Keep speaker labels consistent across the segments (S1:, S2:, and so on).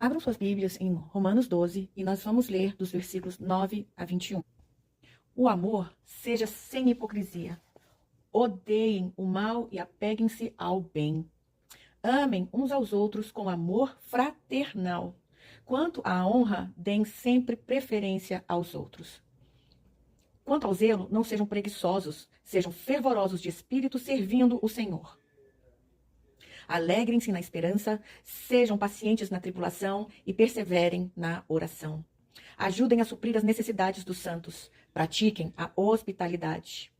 S1: Abram suas Bíblias em Romanos 12 e nós vamos ler dos versículos 9 a 21. O amor seja sem hipocrisia. Odeiem o mal e apeguem-se ao bem. Amem uns aos outros com amor fraternal. Quanto à honra, deem sempre preferência aos outros. Quanto ao zelo, não sejam preguiçosos, sejam fervorosos de espírito, servindo o Senhor. Alegrem-se na esperança, sejam pacientes na tribulação e perseverem na oração. Ajudem a suprir as necessidades dos santos, pratiquem a hospitalidade.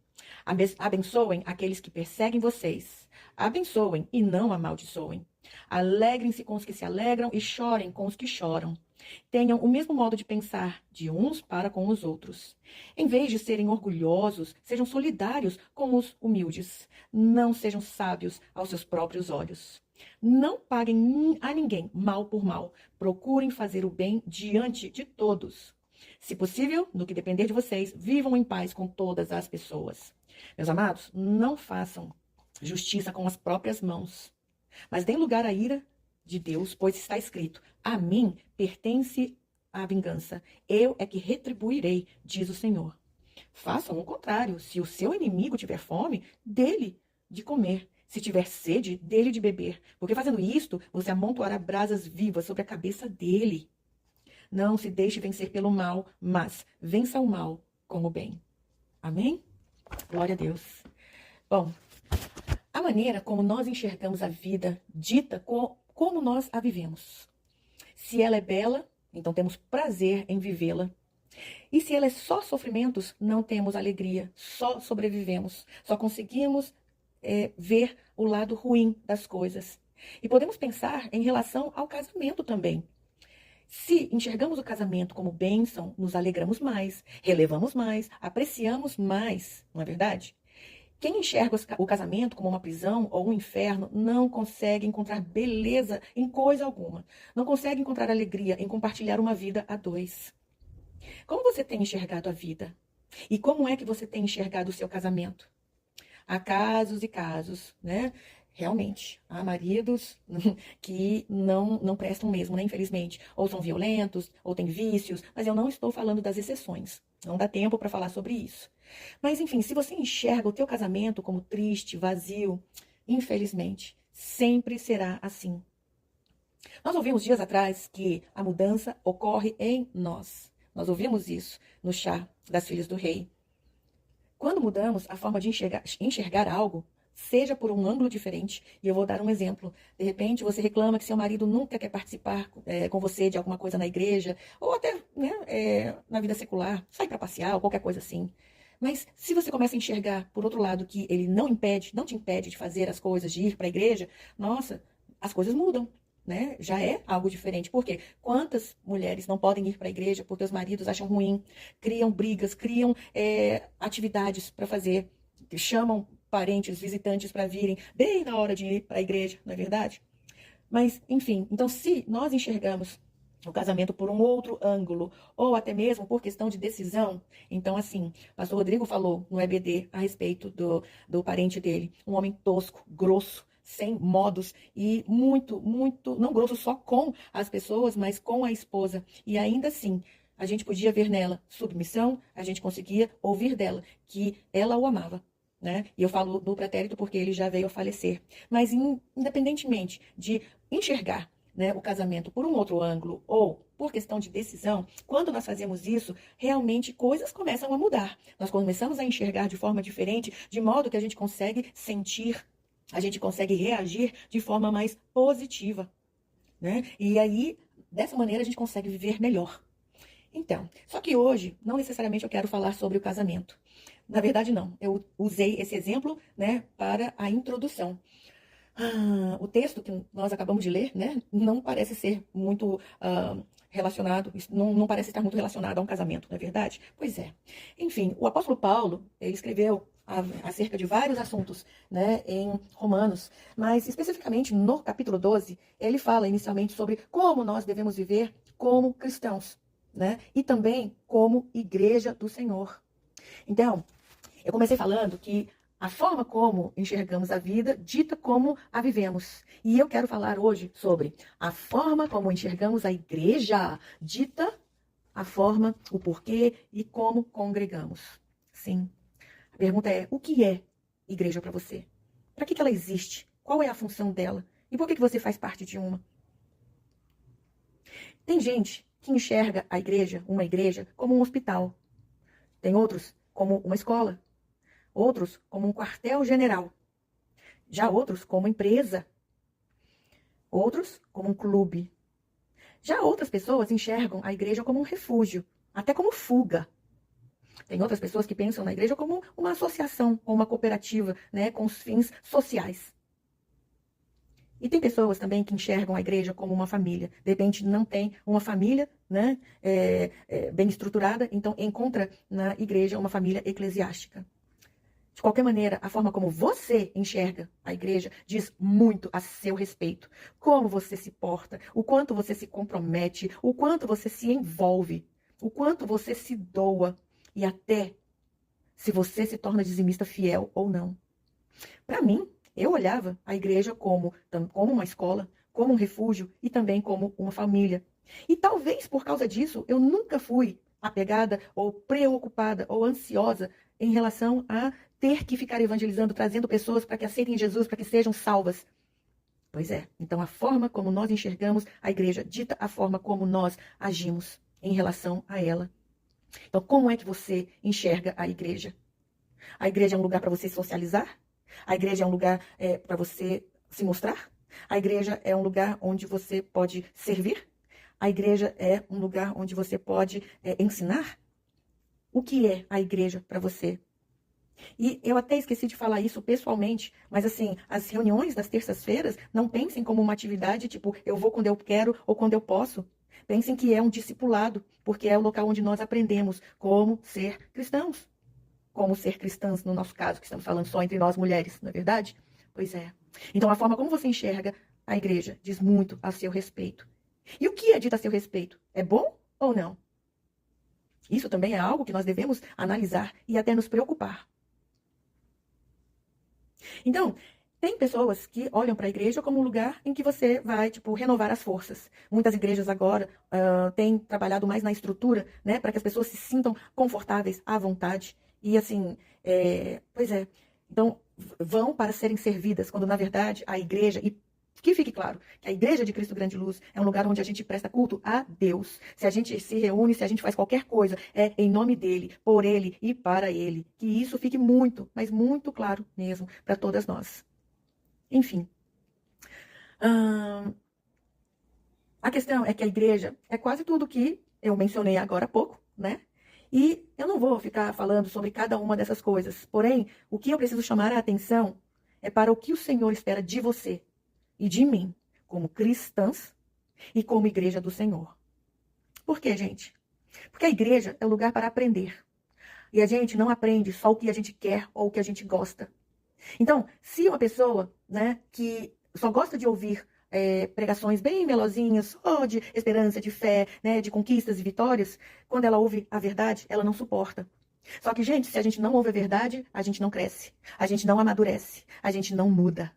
S1: Abençoem aqueles que perseguem vocês. Abençoem e não amaldiçoem. Alegrem-se com os que se alegram e chorem com os que choram. Tenham o mesmo modo de pensar de uns para com os outros. Em vez de serem orgulhosos, sejam solidários com os humildes. Não sejam sábios aos seus próprios olhos. Não paguem a ninguém mal por mal. Procurem fazer o bem diante de todos. Se possível, no que depender de vocês, vivam em paz com todas as pessoas. Meus amados, não façam justiça com as próprias mãos, mas deem lugar à ira de Deus, pois está escrito: a mim pertence a vingança, eu é que retribuirei, diz o Senhor. Façam o contrário. Se o seu inimigo tiver fome, dê-lhe de comer. Se tiver sede, dê-lhe de beber, porque fazendo isto, você amontoará brasas vivas sobre a cabeça dele. Não se deixe vencer pelo mal, mas vença o mal com o bem. Amém? Glória a Deus. Bom, a maneira como nós enxergamos a vida dita como nós a vivemos. Se ela é bela, então temos prazer em vivê-la. E se ela é só sofrimentos, não temos alegria, só sobrevivemos, só conseguimos ver o lado ruim das coisas. E podemos pensar em relação ao casamento também. Se enxergamos o casamento como bênção, nos alegramos mais, relevamos mais, apreciamos mais, não é verdade? Quem enxerga o casamento como uma prisão ou um inferno não consegue encontrar beleza em coisa alguma. Não consegue encontrar alegria em compartilhar uma vida a dois. Como você tem enxergado a vida? E como é que você tem enxergado o seu casamento? Há casos e casos, né? Realmente, há maridos que não prestam mesmo, né? Infelizmente. Ou são violentos, ou têm vícios, mas eu não estou falando das exceções. Não dá tempo para falar sobre isso. Mas, enfim, se você enxerga o teu casamento como triste, vazio, infelizmente, sempre será assim. Nós ouvimos dias atrás que a mudança ocorre em nós. Nós ouvimos isso no chá das Filhas do Rei. Quando mudamos a forma de enxergar algo, seja por um ângulo diferente, e eu vou dar um exemplo. De repente, você reclama que seu marido nunca quer participar com você de alguma coisa na igreja, ou até na vida secular, sair para passear, ou qualquer coisa assim. Mas se você começa a enxergar, por outro lado, que ele não te impede de fazer as coisas, de ir para a igreja, nossa, as coisas mudam. Né? Já é algo diferente. Por quê? Quantas mulheres não podem ir para a igreja porque os maridos acham ruim, criam brigas, criam atividades para fazer, chamam parentes, visitantes para virem bem na hora de ir para a igreja, não é verdade? Mas, enfim, então se nós enxergamos o casamento por um outro ângulo, ou até mesmo por questão de decisão, então assim, o pastor Rodrigo falou no EBD a respeito do parente dele, um homem tosco, grosso, sem modos e muito, não grosso só com as pessoas, mas com a esposa. E ainda assim, a gente podia ver nela submissão, a gente conseguia ouvir dela que ela o amava. Né? E eu falo do pretérito porque ele já veio a falecer. Mas independentemente de enxergar, né, o casamento por um outro ângulo ou por questão de decisão, quando nós fazemos isso, realmente coisas começam a mudar. Nós começamos a enxergar de forma diferente, de modo que a gente consegue sentir, a gente consegue reagir de forma mais positiva, né? E aí, dessa maneira, a gente consegue viver melhor. Então, só que hoje, não necessariamente eu quero falar sobre o casamento. Na verdade, não. Eu usei esse exemplo, né, para a introdução. O texto que nós acabamos de ler, né, não parece ser muito relacionado, não parece estar muito relacionado a um casamento, não é verdade? Pois é. Enfim, o apóstolo Paulo, ele escreveu acerca de vários assuntos, né, em Romanos, mas especificamente no capítulo 12, ele fala inicialmente sobre como nós devemos viver como cristãos, né, e também como igreja do Senhor. Então, eu comecei falando que A forma como enxergamos a vida dita como a vivemos. E eu quero falar hoje sobre a forma como enxergamos a igreja dita a forma, o porquê e como congregamos. Sim. A pergunta é: o que é igreja para você? Para que ela existe? Qual é a função dela? E por que você faz parte de uma? Tem gente que enxerga a igreja, uma igreja, como um hospital. Tem outros como uma escola. Outros como um quartel-general. Já outros como empresa. Outros como um clube. Já outras pessoas enxergam a igreja como um refúgio, até como fuga. Tem outras pessoas que pensam na igreja como uma associação, ou uma cooperativa, né, com os fins sociais. E tem pessoas também que enxergam a igreja como uma família. De repente não tem uma família, né, bem estruturada, então encontra na igreja uma família eclesiástica. De qualquer maneira, a forma como você enxerga a igreja diz muito a seu respeito. Como você se porta, o quanto você se compromete, o quanto você se envolve, o quanto você se doa e até se você se torna dizimista fiel ou não. Para mim, eu olhava a igreja como uma escola, como um refúgio e também como uma família. E talvez por causa disso, eu nunca fui apegada ou preocupada ou ansiosa em relação a ter que ficar evangelizando, trazendo pessoas para que aceitem Jesus, para que sejam salvas. Pois é, então a forma como nós enxergamos a igreja dita a forma como nós agimos em relação a ela. Então, como é que você enxerga a igreja? A igreja é um lugar para você socializar? A igreja é um lugar para você se mostrar? A igreja é um lugar onde você pode servir? A igreja é um lugar onde você pode ensinar? O que é a igreja para você? E eu até esqueci de falar isso pessoalmente, mas assim, as reuniões das terças-feiras, não pensem como uma atividade tipo, eu vou quando eu quero ou quando eu posso. Pensem que é um discipulado, porque é o local onde nós aprendemos como ser cristãos. Como ser cristãs, no nosso caso, que estamos falando só entre nós mulheres, não é verdade? Pois é. Então, a forma como você enxerga a igreja diz muito a seu respeito. E o que é dito a seu respeito? É bom ou não? Isso também é algo que nós devemos analisar e até nos preocupar. Então, tem pessoas que olham para a igreja como um lugar em que você vai, renovar as forças. Muitas igrejas agora têm trabalhado mais na estrutura, né, para que as pessoas se sintam confortáveis, à vontade. E assim, pois é, então vão para serem servidas, quando na verdade a igreja, e que fique claro, que a Igreja de Cristo Grande Luz é um lugar onde a gente presta culto a Deus. Se a gente se reúne, se a gente faz qualquer coisa, é em nome dele, por ele e para ele. Que isso fique muito, mas muito claro mesmo para todas nós. Enfim. A questão é que a igreja é quase tudo que eu mencionei agora há pouco, né? E eu não vou ficar falando sobre cada uma dessas coisas. Porém, o que eu preciso chamar a atenção é para o que o Senhor espera de você e de mim, como cristãs e como igreja do Senhor. Por quê, gente? Porque a igreja é o lugar para aprender. E a gente não aprende só o que a gente quer ou o que a gente gosta. Então, se uma pessoa, né, que só gosta de ouvir pregações bem melosinhas, só de esperança, de fé, né, de conquistas e vitórias, quando ela ouve a verdade, ela não suporta. Só que, gente, se a gente não ouve a verdade, a gente não cresce, a gente não amadurece, a gente não muda.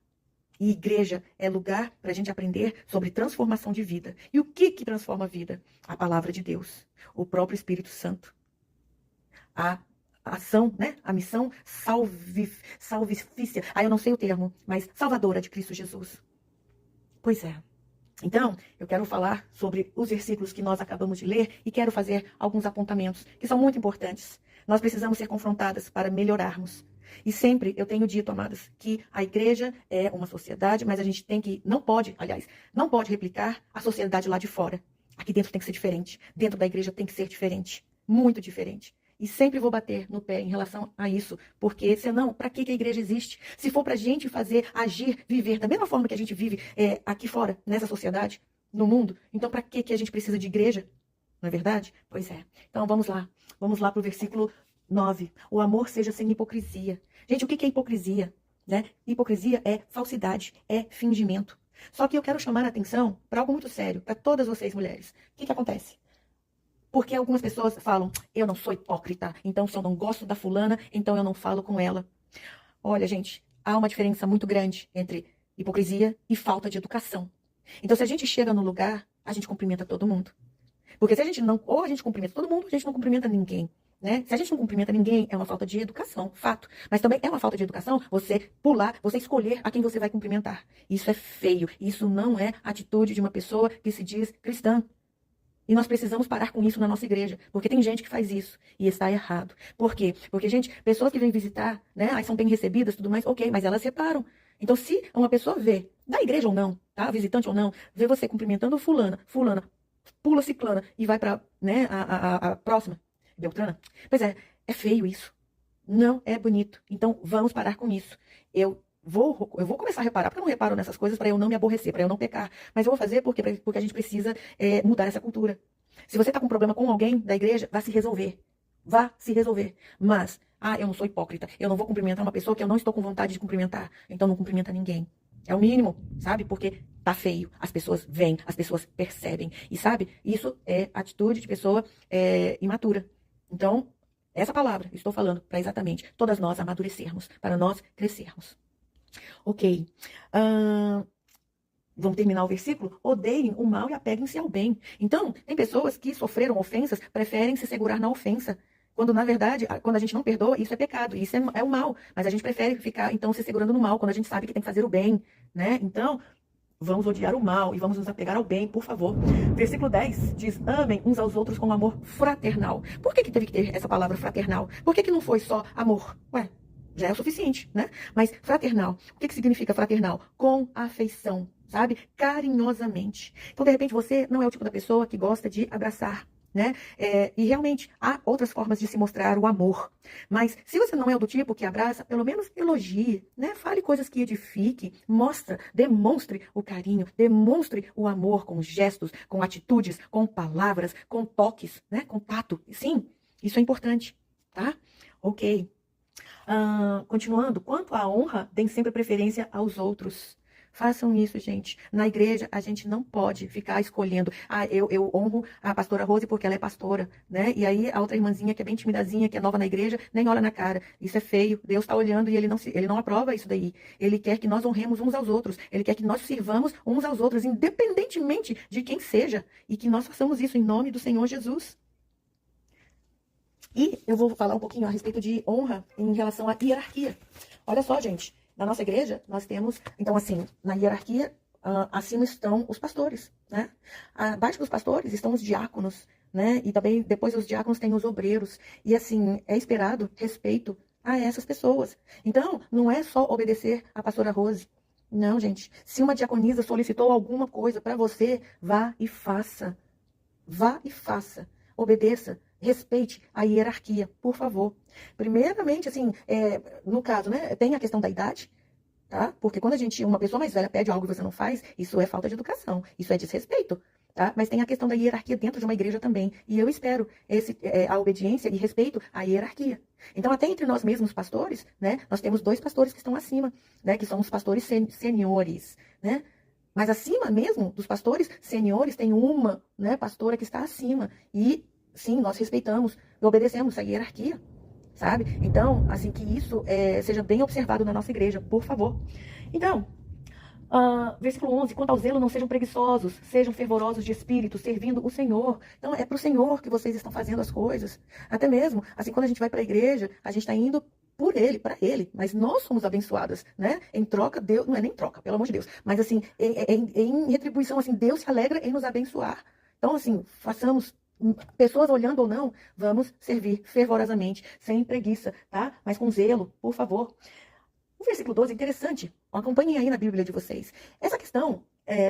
S1: E igreja é lugar para a gente aprender sobre transformação de vida. E o que transforma a vida? A palavra de Deus, o próprio Espírito Santo. A ação, né? A missão salvífica. Eu não sei o termo, mas salvadora de Cristo Jesus. Pois é. Então, eu quero falar sobre os versículos que nós acabamos de ler e quero fazer alguns apontamentos que são muito importantes. Nós precisamos ser confrontadas para melhorarmos. E sempre eu tenho dito, amadas, que a igreja é uma sociedade, mas a gente não pode replicar a sociedade lá de fora. Aqui dentro tem que ser diferente. Dentro da igreja tem que ser diferente. Muito diferente. E sempre vou bater no pé em relação a isso, porque senão, para que a igreja existe? Se for para a gente fazer, agir, viver da mesma forma que a gente vive aqui fora, nessa sociedade, no mundo, então para que a gente precisa de igreja? Não é verdade? Pois é. Então vamos lá para o versículo 9. O amor seja sem hipocrisia. Gente, o que é hipocrisia? Né? Hipocrisia é falsidade, é fingimento. Só que eu quero chamar a atenção para algo muito sério, para todas vocês mulheres. O que acontece? Porque algumas pessoas falam, eu não sou hipócrita, então se eu não gosto da fulana, então eu não falo com ela. Olha, gente, há uma diferença muito grande entre hipocrisia e falta de educação. Então, se a gente chega no lugar, a gente cumprimenta todo mundo. Porque se a gente não, ou a gente cumprimenta todo mundo, a gente não cumprimenta ninguém. Né? Se a gente não cumprimenta ninguém, é uma falta de educação, fato. Mas também é uma falta de educação você pular, você escolher a quem você vai cumprimentar. Isso é feio. Isso não é atitude de uma pessoa que se diz cristã. E nós precisamos parar com isso na nossa igreja, porque tem gente que faz isso e está errado. Por quê? Porque, gente, pessoas que vêm visitar, né, aí são bem recebidas, tudo mais, ok, mas elas separam. Então, se uma pessoa vê, da igreja ou não, tá, visitante ou não, vê você cumprimentando fulana, pula ciclana e vai para, né, a próxima, Beltrana, pois é feio isso. Não é bonito. Então, vamos parar com isso. Eu vou começar a reparar, porque eu não reparo nessas coisas para eu não me aborrecer, para eu não pecar. Mas eu vou fazer porque a gente precisa mudar essa cultura. Se você está com problema com alguém da igreja, vá se resolver. Vá se resolver. Mas, eu não sou hipócrita. Eu não vou cumprimentar uma pessoa que eu não estou com vontade de cumprimentar. Então, não cumprimenta ninguém. É o mínimo, sabe? Porque tá feio. As pessoas veem, as pessoas percebem. E, sabe, isso é atitude de pessoa imatura. Então, essa palavra, estou falando para exatamente todas nós amadurecermos, para nós crescermos. Ok. Vamos terminar o versículo? Odeiem o mal e apeguem-se ao bem. Então, tem pessoas que sofreram ofensas, preferem se segurar na ofensa. Quando, na verdade, quando a gente não perdoa, isso é pecado, isso é o mal. Mas a gente prefere ficar, então, se segurando no mal, quando a gente sabe que tem que fazer o bem, né? Então, vamos odiar o mal e vamos nos apegar ao bem, por favor. Versículo 10 diz, amem uns aos outros com amor fraternal. Por que teve que ter essa palavra fraternal? Por que não foi só amor? Ué, já é o suficiente, né? Mas fraternal, o que significa fraternal? Com afeição, sabe? Carinhosamente. Então, de repente, você não é o tipo da pessoa que gosta de abraçar, né? E realmente há outras formas de se mostrar o amor. Mas se você não é do tipo que abraça, pelo menos elogie, né? Fale coisas que edifiquem, demonstre o carinho, demonstre o amor com gestos, com atitudes, com palavras, com toques, né? Com tato. Sim, isso é importante, tá? Ok. Continuando, quanto à honra, deem sempre preferência aos outros. Façam isso, gente. Na igreja, a gente não pode ficar escolhendo. Eu honro a pastora Rose porque ela é pastora, né? E aí a outra irmãzinha que é bem timidazinha, que é nova na igreja, nem olha na cara. Isso é feio. Deus está olhando e ele não aprova isso daí. Ele quer que nós honremos uns aos outros. Ele quer que nós sirvamos uns aos outros, independentemente de quem seja. E que nós façamos isso em nome do Senhor Jesus. E eu vou falar um pouquinho a respeito de honra em relação à hierarquia. Olha só, gente. Na nossa igreja, nós temos, então assim, na hierarquia, acima estão os pastores, né? Abaixo dos pastores estão os diáconos, né? E também, depois dos diáconos, tem os obreiros. E assim, é esperado respeito a essas pessoas. Então, não é só obedecer a pastora Rose. Não, gente. Se uma diaconisa solicitou alguma coisa para você, vá e faça. Vá e faça. Obedeça. Respeite a hierarquia, por favor. Primeiramente, assim, no caso, né, tem a questão da idade, tá? Porque quando uma pessoa mais velha pede algo e você não faz, isso é falta de educação, isso é desrespeito, tá? Mas tem a questão da hierarquia dentro de uma igreja também. E eu espero a obediência e respeito à hierarquia. Então, até entre nós mesmos pastores, né, nós temos 2 pastores que estão acima, né, que são os pastores seniores, né? Mas acima mesmo dos pastores seniores tem uma, né, pastora que está acima. E sim, nós respeitamos e obedecemos a hierarquia, sabe? Então, assim, que isso seja bem observado na nossa igreja, por favor. Então, versículo 11, quanto ao zelo, não sejam preguiçosos, sejam fervorosos de espírito, servindo o Senhor. Então, é para o Senhor que vocês estão fazendo as coisas. Até mesmo, assim, quando a gente vai para a igreja, a gente está indo por ele, para ele, mas nós somos abençoadas, né? Em troca, Deus, não é nem troca, pelo amor de Deus, mas assim, em retribuição, assim, Deus se alegra em nos abençoar. Então, assim, façamos, pessoas olhando ou não, vamos servir fervorosamente, sem preguiça, tá? Mas com zelo, por favor. O versículo 12 é interessante. Acompanhem aí na Bíblia de vocês. Essa questão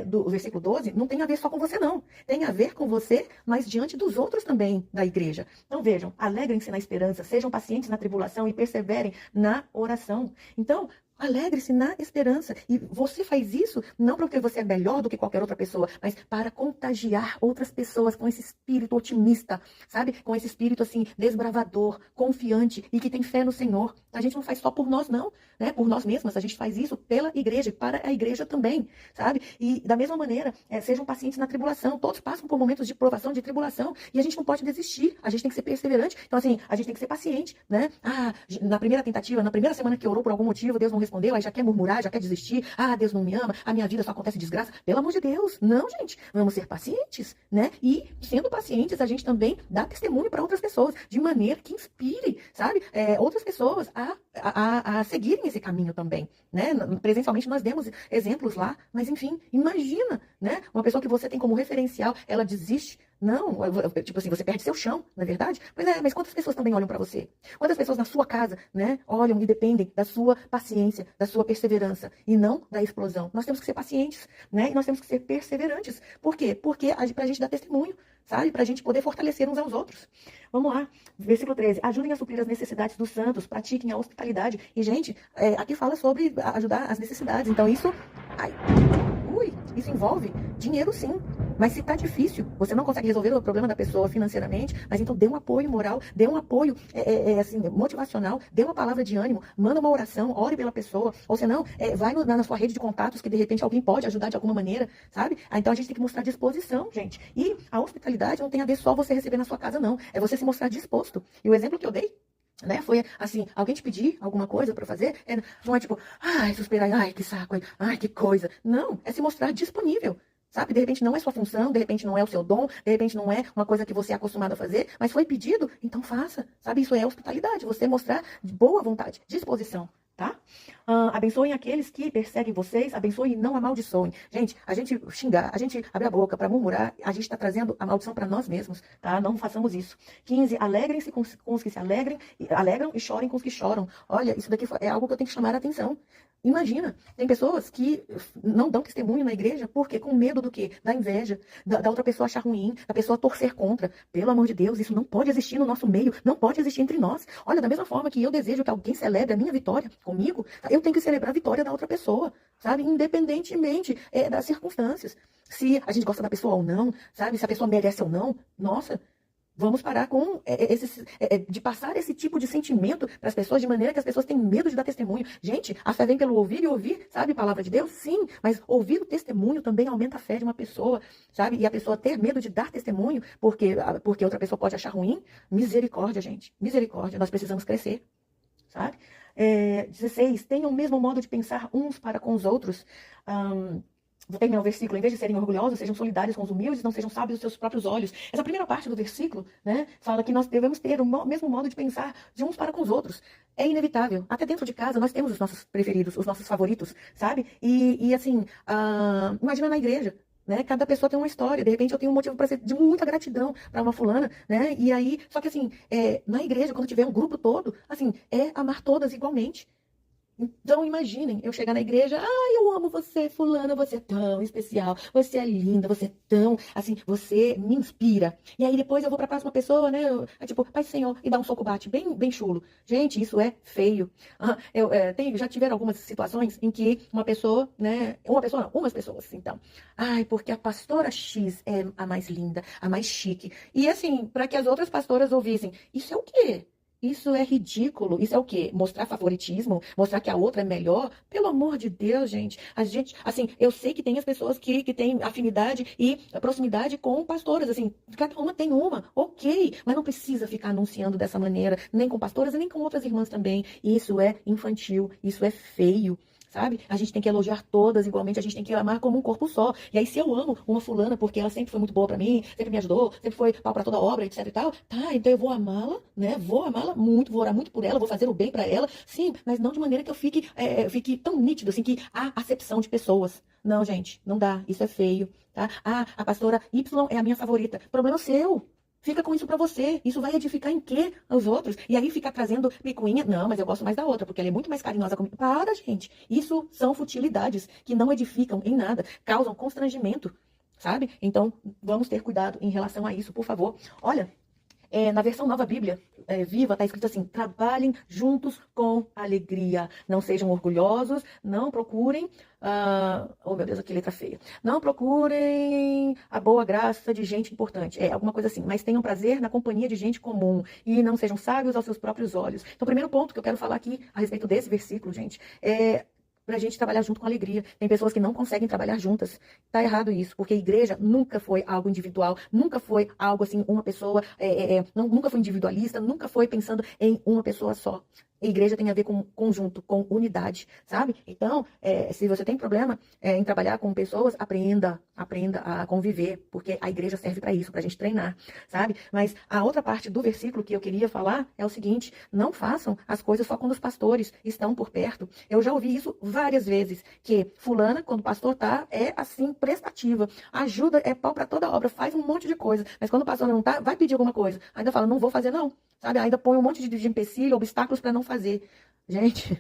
S1: do versículo 12 não tem a ver só com você, não. Tem a ver com você, mas diante dos outros também da igreja. Então vejam, alegrem-se na esperança, sejam pacientes na tribulação e perseverem na oração. Então, Alegre-se na esperança. E você faz isso não porque você é melhor do que qualquer outra pessoa, mas para contagiar outras pessoas com esse espírito otimista, sabe? Com esse espírito assim, desbravador, confiante e que tem fé no Senhor. A gente não faz só por nós, não, né? Por nós mesmas. A gente faz isso pela igreja, para a igreja também, sabe? E da mesma maneira, sejam pacientes na tribulação. Todos passam por momentos de provação, de tribulação, e a gente não pode desistir. A gente tem que ser perseverante. Então, assim, a gente tem que ser paciente, né? Na primeira tentativa, na primeira semana que orou por algum motivo, Deus não respondeu, aí já quer murmurar, já quer desistir. Deus não me ama, a minha vida só acontece desgraça. Pelo amor de Deus, não, gente. Vamos ser pacientes, né? E sendo pacientes, a gente também dá testemunho para outras pessoas, de maneira que inspire, sabe? Outras pessoas a seguirem esse caminho também, né? Presencialmente nós demos exemplos lá, mas enfim, imagina, né? Uma pessoa que você tem como referencial, ela desiste. Não, tipo assim, você perde seu chão, não é verdade? Mas quantas pessoas também olham para você? Quantas pessoas na sua casa, né, olham e dependem da sua paciência, da sua perseverança e não da explosão? Nós temos que ser pacientes, né? E nós temos que ser perseverantes. Por quê? Porque pra gente dar testemunho, sabe? Pra gente poder fortalecer uns aos outros. Vamos lá, versículo 13. Ajudem a suprir as necessidades dos santos, pratiquem a hospitalidade. E, gente, aqui fala sobre ajudar as necessidades. Então, isso... Isso envolve dinheiro, sim. Mas se tá difícil, você não consegue resolver o problema da pessoa financeiramente, mas então dê um apoio moral, dê um apoio assim, motivacional, dê uma palavra de ânimo, manda uma oração, ore pela pessoa, ou senão, vai na sua rede de contatos que de repente alguém pode ajudar de alguma maneira, sabe? Então a gente tem que mostrar disposição, gente. E a hospitalidade não tem a ver só você receber na sua casa, não. É você se mostrar disposto. E o exemplo que eu dei, né, foi assim, alguém te pedir alguma coisa pra fazer, não é tipo, suspirar, que saco, que coisa. Não, é se mostrar disponível. Sabe, de repente não é sua função, de repente não é o seu dom, de repente não é uma coisa que você é acostumado a fazer, mas foi pedido, então faça. Sabe, isso é hospitalidade, você mostrar de boa vontade, disposição, tá? Abençoem aqueles que perseguem vocês, abençoem e não amaldiçoem. Gente, a gente xingar, a gente abrir a boca para murmurar, a gente está trazendo a maldição para nós mesmos, tá? Não façamos isso. 15, alegrem-se com os que se alegram e chorem com os que choram. Olha, isso daqui é algo que eu tenho que chamar a atenção. Imagina, tem pessoas que não dão testemunho na igreja porque com medo do quê? Da inveja, da outra pessoa achar ruim, da pessoa torcer contra. Pelo amor de Deus, isso não pode existir no nosso meio, não pode existir entre nós. Olha, da mesma forma que eu desejo que alguém celebre a minha vitória comigo, eu tenho que celebrar a vitória da outra pessoa, sabe? Independentemente das circunstâncias. Se a gente gosta da pessoa ou não, sabe? Se a pessoa merece ou não, nossa... Vamos parar com de passar esse tipo de sentimento para as pessoas, de maneira que as pessoas têm medo de dar testemunho. Gente, a fé vem pelo ouvir e ouvir, sabe? Palavra de Deus, sim, mas ouvir o testemunho também aumenta a fé de uma pessoa, sabe? E a pessoa ter medo de dar testemunho porque outra pessoa pode achar ruim, misericórdia, gente, misericórdia. Nós precisamos crescer, sabe? 16, tenham o mesmo modo de pensar uns para com os outros. Vou terminar o versículo. Em vez de serem orgulhosos, sejam solidários com os humildes, não sejam sábios dos seus próprios olhos. Essa primeira parte do versículo, né, fala que nós devemos ter o mesmo modo de pensar de uns para com os outros. É inevitável. Até dentro de casa nós temos os nossos preferidos, os nossos favoritos, sabe? E assim, imagina na igreja. Né? Cada pessoa tem uma história. De repente eu tenho um motivo para ser de muita gratidão para uma fulana, né? E aí, só que assim, na igreja, quando tiver um grupo todo, assim, amar todas igualmente. Então, imaginem, eu chegar na igreja, eu amo você, fulana, você é tão especial, você é linda, você é tão, assim, você me inspira. E aí depois eu vou para a próxima pessoa, né, tipo, Pai Senhor, e dá um soco bate, bem, bem chulo. Gente, isso é feio. Já tiveram algumas situações em que uma pessoa, né, umas pessoas, então, porque a pastora X é a mais linda, a mais chique. E assim, para que as outras pastoras ouvissem, isso é o quê? Isso é ridículo. Isso é o quê? Mostrar favoritismo? Mostrar que a outra é melhor? Pelo amor de Deus, gente. A gente, assim, eu sei que tem as pessoas que têm afinidade e proximidade com pastoras, assim, cada uma tem uma, ok, mas não precisa ficar anunciando dessa maneira, nem com pastoras e nem com outras irmãs também. Isso é infantil, isso é feio. Sabe? A gente tem que elogiar todas igualmente, a gente tem que amar como um corpo só. E aí, se eu amo uma fulana porque ela sempre foi muito boa pra mim, sempre me ajudou, sempre foi pau pra toda obra, etc e tal, tá, então eu vou amá-la, né? Vou amá-la muito, vou orar muito por ela, vou fazer o bem pra ela, sim, mas não de maneira que eu fique tão nítido, assim, que há acepção de pessoas. Não, gente, não dá, isso é feio, tá? A pastora Y é a minha favorita. Problema seu. Fica com isso pra você. Isso vai edificar em quê os outros? E aí ficar trazendo picuinha. Não, mas eu gosto mais da outra, porque ela é muito mais carinhosa comigo. Para, gente. Isso são futilidades que não edificam em nada. Causam constrangimento, sabe? Então, vamos ter cuidado em relação a isso, por favor. Olha, Na versão Nova Bíblia Viva, está escrito assim: trabalhem juntos com alegria. Não sejam orgulhosos, não procurem. Oh, meu Deus, que letra feia. Não procurem a boa graça de gente importante. Alguma coisa assim. Mas tenham prazer na companhia de gente comum. E não sejam sábios aos seus próprios olhos. Então, o primeiro ponto que eu quero falar aqui a respeito desse versículo, gente, é para a gente trabalhar junto com alegria. Tem pessoas que não conseguem trabalhar juntas. Tá errado isso, porque a igreja nunca foi algo individual, nunca foi algo assim, uma pessoa, nunca foi individualista, nunca foi pensando em uma pessoa só. A igreja tem a ver com conjunto, com unidade, sabe? Então, se você tem problema em trabalhar com pessoas, aprenda a conviver, porque a igreja serve para isso, para a gente treinar, sabe? Mas a outra parte do versículo que eu queria falar é o seguinte: não façam as coisas só quando os pastores estão por perto. Eu já ouvi isso várias vezes, que fulana, quando o pastor tá, é assim, prestativa, ajuda, é pau para toda obra, faz um monte de coisa, mas quando o pastor não tá, vai pedir alguma coisa, ainda fala, não vou fazer não, sabe? Ainda põe um monte de empecilho, obstáculos para não fazer. Gente,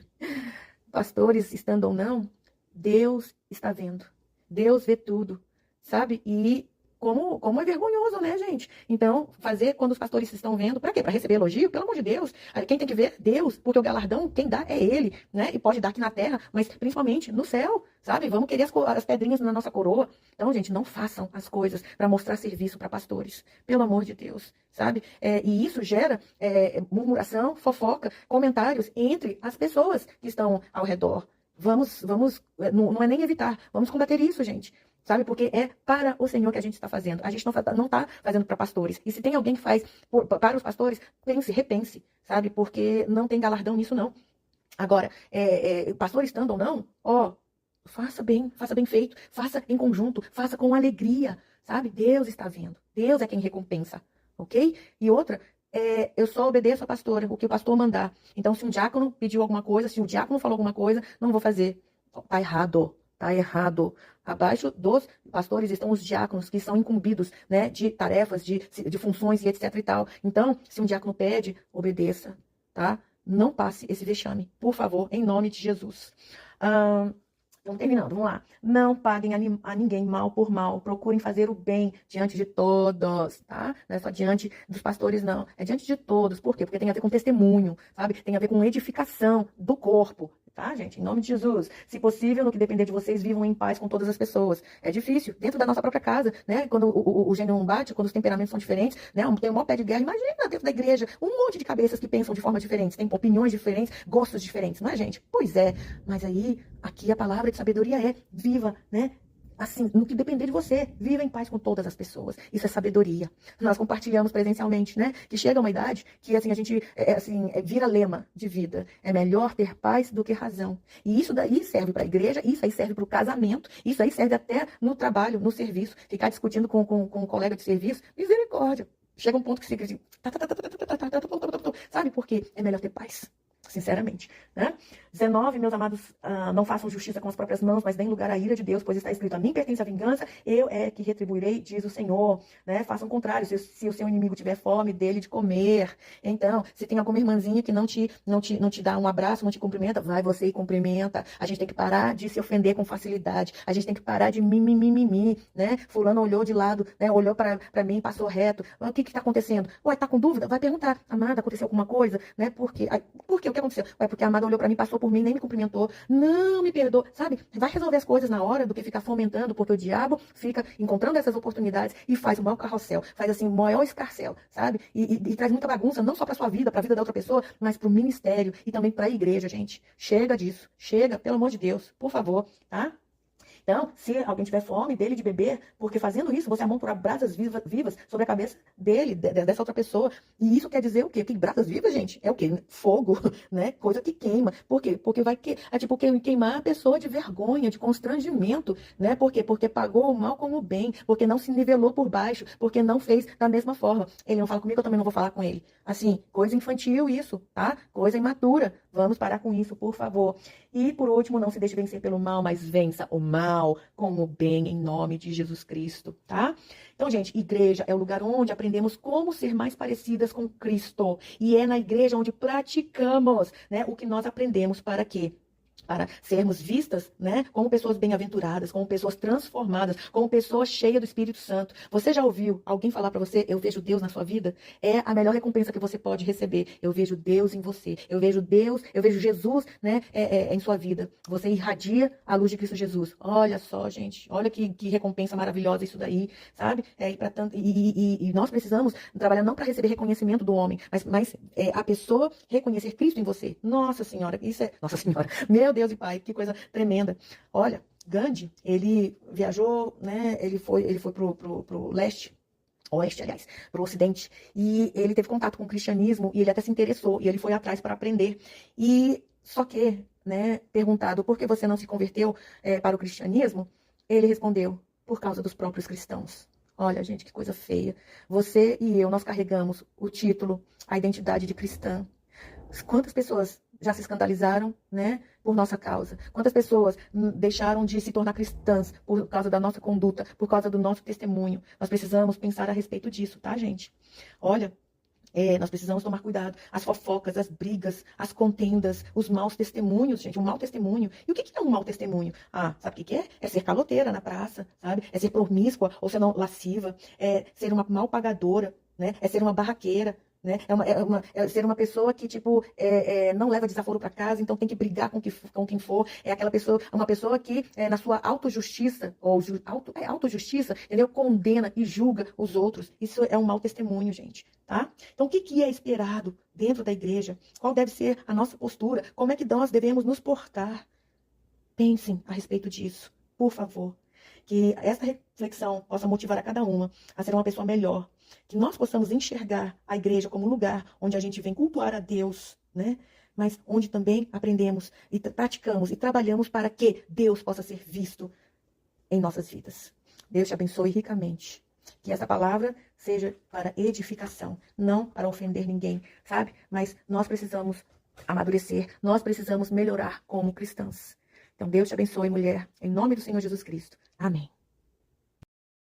S1: pastores estando ou não, Deus está vendo. Deus vê tudo, sabe? E como é vergonhoso, né, gente? Então, fazer quando os pastores estão vendo, para quê? Para receber elogio? Pelo amor de Deus. Quem tem que ver? Deus, porque o galardão, quem dá é Ele, né? E pode dar aqui na terra, mas principalmente no céu, sabe? Vamos querer as pedrinhas na nossa coroa. Então, gente, não façam as coisas para mostrar serviço para pastores. Pelo amor de Deus, sabe? E isso gera murmuração, fofoca, comentários entre as pessoas que estão ao redor. Vamos, não é nem evitar, vamos combater isso, gente. Sabe? Porque é para o Senhor que a gente está fazendo. A gente não está fazendo para pastores. E se tem alguém que faz para os pastores, repense, sabe? Porque não tem galardão nisso, não. Agora, pastor estando ou não, faça bem feito, faça em conjunto, faça com alegria, sabe? Deus está vendo. Deus é quem recompensa, ok? E outra, eu só obedeço a pastora, o que o pastor mandar. Então, se um diácono pediu alguma coisa, se um diácono falou alguma coisa, não vou fazer. Tá errado. Tá errado. Abaixo dos pastores estão os diáconos, que são incumbidos, né, de tarefas, de funções e etc e tal. Então, se um diácono pede, obedeça, tá? Não passe esse vexame, por favor, em nome de Jesus. Então, terminando, vamos lá. Não paguem a ninguém mal por mal. Procurem fazer o bem diante de todos, tá? Não é só diante dos pastores, não. É diante de todos. Por quê? Porque tem a ver com testemunho, sabe? Tem a ver com edificação do corpo, tá, gente? Em nome de Jesus. Se possível, no que depender de vocês, vivam em paz com todas as pessoas. É difícil, dentro da nossa própria casa, né? Quando o gênero não bate, quando os temperamentos são diferentes, né? Tem um maior pé de guerra. Imagina, dentro da igreja, um monte de cabeças que pensam de forma diferente, tem opiniões diferentes, gostos diferentes, não é, gente? Pois é, mas aí, aqui a palavra de sabedoria viva, né? Assim, no que depender de você, viva em paz com todas as pessoas. Isso é sabedoria. Nós compartilhamos presencialmente, né? Que chega uma idade que, assim, a gente, vira lema de vida. É melhor ter paz do que razão. E isso daí serve para a igreja, isso aí serve para o casamento, isso aí serve até no trabalho, no serviço. Ficar discutindo com um colega de serviço, misericórdia. Chega um ponto que você fica assim, sabe por quê? É melhor ter paz. Sinceramente, né? 19, meus amados, não façam justiça com as próprias mãos, mas deem lugar à ira de Deus, pois está escrito: a mim pertence a vingança, eu é que retribuirei, diz o Senhor, né? Façam o contrário, se o seu inimigo tiver fome, dele de comer. Então, se tem alguma irmãzinha que não te dá um abraço, não te cumprimenta, vai você e cumprimenta. A gente tem que parar de se ofender com facilidade, a gente tem que parar de mimimi, né? Fulano olhou de lado, né? Olhou para mim, passou reto. O que está acontecendo? Ué, tá com dúvida? Vai perguntar: amada, aconteceu alguma coisa? Né? Por quê? O que aconteceu? Ué, porque a amada olhou pra mim, passou por mim, nem me cumprimentou. Não me perdoa, sabe? Vai resolver as coisas na hora do que ficar fomentando, porque o diabo fica encontrando essas oportunidades e faz o maior carrossel, faz assim o maior escarcel, sabe? E traz muita bagunça, não só pra sua vida, pra vida da outra pessoa, mas pro ministério e também pra igreja, gente. Chega disso. Chega, pelo amor de Deus. Por favor, tá? Então, se alguém tiver fome dele de beber, porque fazendo isso você amontoa brasas vivas sobre a cabeça dele, dessa outra pessoa. E isso quer dizer o quê? Que brasas vivas, gente, é o quê? Fogo, né? Coisa que queima. Por quê? Porque é tipo queimar a pessoa de vergonha, de constrangimento, né? Por quê? Porque pagou o mal com o bem, porque não se nivelou por baixo, porque não fez da mesma forma. Ele não fala comigo, eu também não vou falar com ele. Assim, coisa infantil isso, tá? Coisa imatura. Vamos parar com isso, por favor. E, por último, não se deixe vencer pelo mal, mas vença o mal com o bem, em nome de Jesus Cristo, tá? Então, gente, igreja é o lugar onde aprendemos como ser mais parecidas com Cristo. E é na igreja onde praticamos, né, o que nós aprendemos para quê? para sermos vistas, né, como pessoas bem-aventuradas, como pessoas transformadas, como pessoas cheias do Espírito Santo. Você já ouviu alguém falar para você, eu vejo Deus na sua vida? É a melhor recompensa que você pode receber. Eu vejo Deus em você. Eu vejo Deus, eu vejo Jesus, né, em sua vida. Você irradia a luz de Cristo Jesus. Olha só, gente, olha que recompensa maravilhosa isso daí, sabe? E nós precisamos trabalhar não para receber reconhecimento do homem, mas a pessoa reconhecer Cristo em você. Nossa Senhora, isso é... Nossa Senhora, meu Deus e Pai, que coisa tremenda. Olha, Gandhi, ele viajou, né? Ele foi pro leste, oeste, aliás, para o ocidente, e ele teve contato com o cristianismo, e ele até se interessou, e ele foi atrás para aprender. E só que, né, perguntado por que você não se converteu para o cristianismo, ele respondeu, por causa dos próprios cristãos. Olha, gente, que coisa feia. Você e eu, nós carregamos o título, a identidade de cristã. Quantas pessoas já se escandalizaram, né, por nossa causa? Quantas pessoas deixaram de se tornar cristãs por causa da nossa conduta, por causa do nosso testemunho? Nós precisamos pensar a respeito disso, tá, gente? Olha, nós precisamos tomar cuidado. As fofocas, as brigas, as contendas, os maus testemunhos, gente. Um mau testemunho. E o que é um mau testemunho? Ah, sabe o que é? É ser caloteira na praça, sabe? É ser promíscua ou ser não lasciva. É ser uma mal pagadora, né? É ser uma barraqueira. Né? É ser uma pessoa que, tipo, não leva desaforo para casa, então tem que brigar com quem for. É aquela pessoa, uma pessoa que, na sua autojustiça, ou autojustiça, entendeu? Condena e julga os outros. Isso é um mau testemunho, gente, tá? Então, o que é esperado dentro da igreja? Qual deve ser a nossa postura? Como é que nós devemos nos portar? Pensem a respeito disso, por favor. Que essa reflexão possa motivar a cada uma a ser uma pessoa melhor. Que nós possamos enxergar a igreja como um lugar onde a gente vem cultuar a Deus, né? Mas onde também aprendemos e praticamos e trabalhamos para que Deus possa ser visto em nossas vidas. Deus te abençoe ricamente. Que essa palavra seja para edificação, não para ofender ninguém, sabe? Mas nós precisamos amadurecer, nós precisamos melhorar como cristãs. Então, Deus te abençoe, mulher, em nome do Senhor Jesus Cristo. Amém.